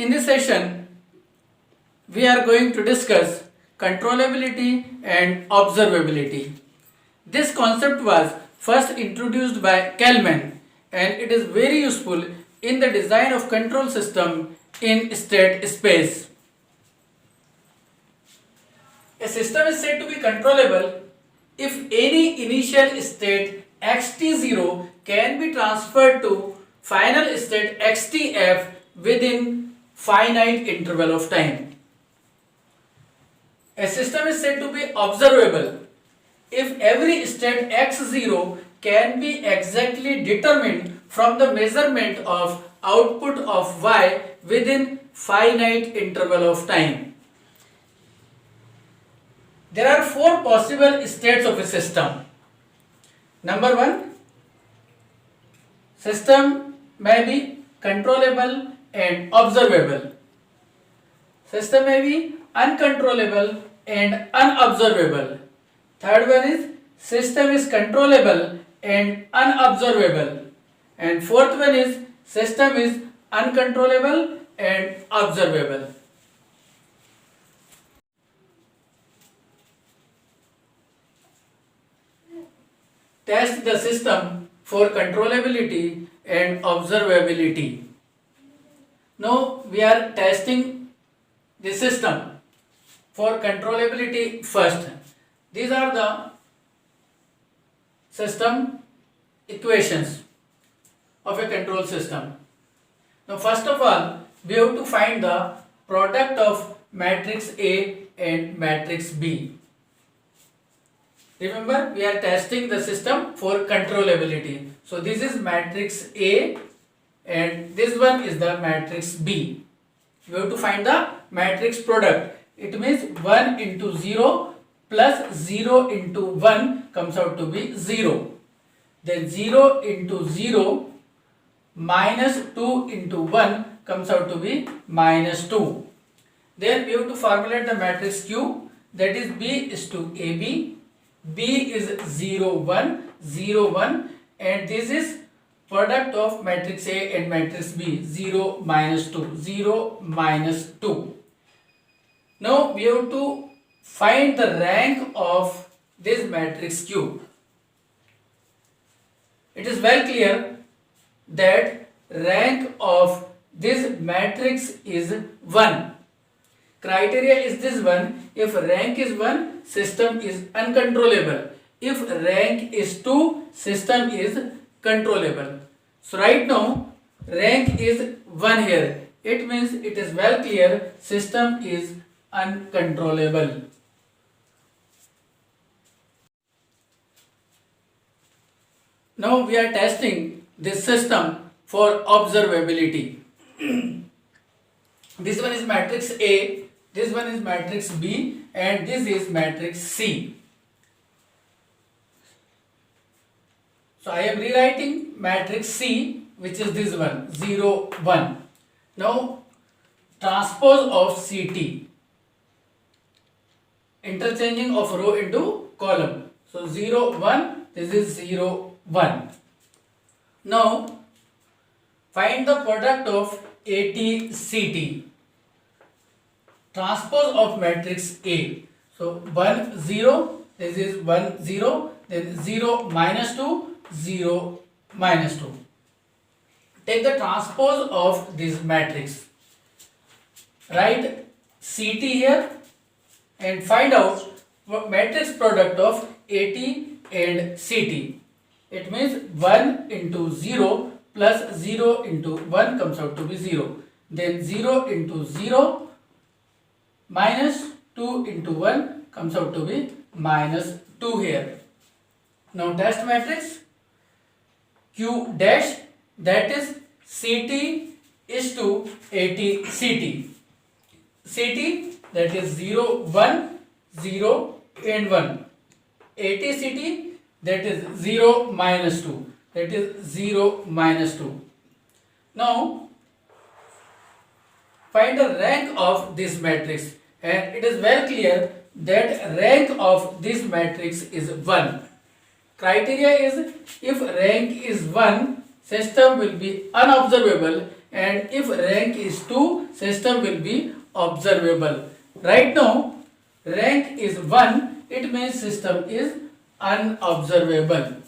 In this session, we are going to discuss controllability and observability. This concept was first introduced by Kalman and it is very useful in the design of control system in state space. A system is said to be controllable if any initial state xt0 can be transferred to final state xtf within finite interval of time. A system is said to be observable if every state x0 can be exactly determined from the measurement of output of y within finite interval of time. There are four possible states of a system. Number one, system may be controllable and observable. System may be uncontrollable and unobservable. Third one is system is controllable and unobservable. And fourth one is system is uncontrollable and observable. Test the system for controllability and observability. Now we are testing the system for controllability first. These are the system equations of a control system. Now first of all, we have to find the product of matrix A and matrix B. Remember, we are testing the system for controllability. So this is matrix A and this one is the matrix B. We have to find the matrix product. It means 1 into 0 plus 0 into 1 comes out to be 0. Then 0 into 0 minus 2 into 1 comes out to be minus 2. Then we have to formulate the matrix Q, that is B is to AB. B is 0 1 0 1 and this is product of matrix A and matrix B, 0 minus 2 0 minus 2. Now we have to find the rank of this matrix Q. It is well clear that rank of this matrix is 1. Criteria is this one: if rank is 1, system is uncontrollable. If rank is 2, system is controllable. So right now rank is 1 here. It means it is well clear system is uncontrollable. Now we are testing this system for observability. This one is matrix A, this one is matrix B and this is matrix C. So I am rewriting matrix C, which is this one, 0 1. Now transpose of CT, interchanging of row into column. So 0 1, this is 0 1. Now find the product of AT CT, transpose of matrix A. So 1 0, this is 1 0, then 0 minus 2 0 minus 2. Take the transpose of this matrix, write CT here and find out matrix product of AT and CT. It means 1 into 0 plus 0 into 1 comes out to be 0. Then 0 into 0 minus 2 into 1 comes out to be minus 2 here. Now test matrix Q dash, that is CT is to AT CT. CT, that is 0 1 0 and 1. AT CT, that is 0 minus 2, that is 0 minus 2. Now find the rank of this matrix and it is well clear that rank of this matrix is 1. Criteria is if rank is 1, system will be unobservable and if rank is 2, system will be observable. Right now, rank is 1, it means system is unobservable.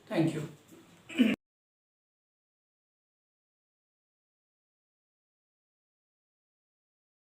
Thank you.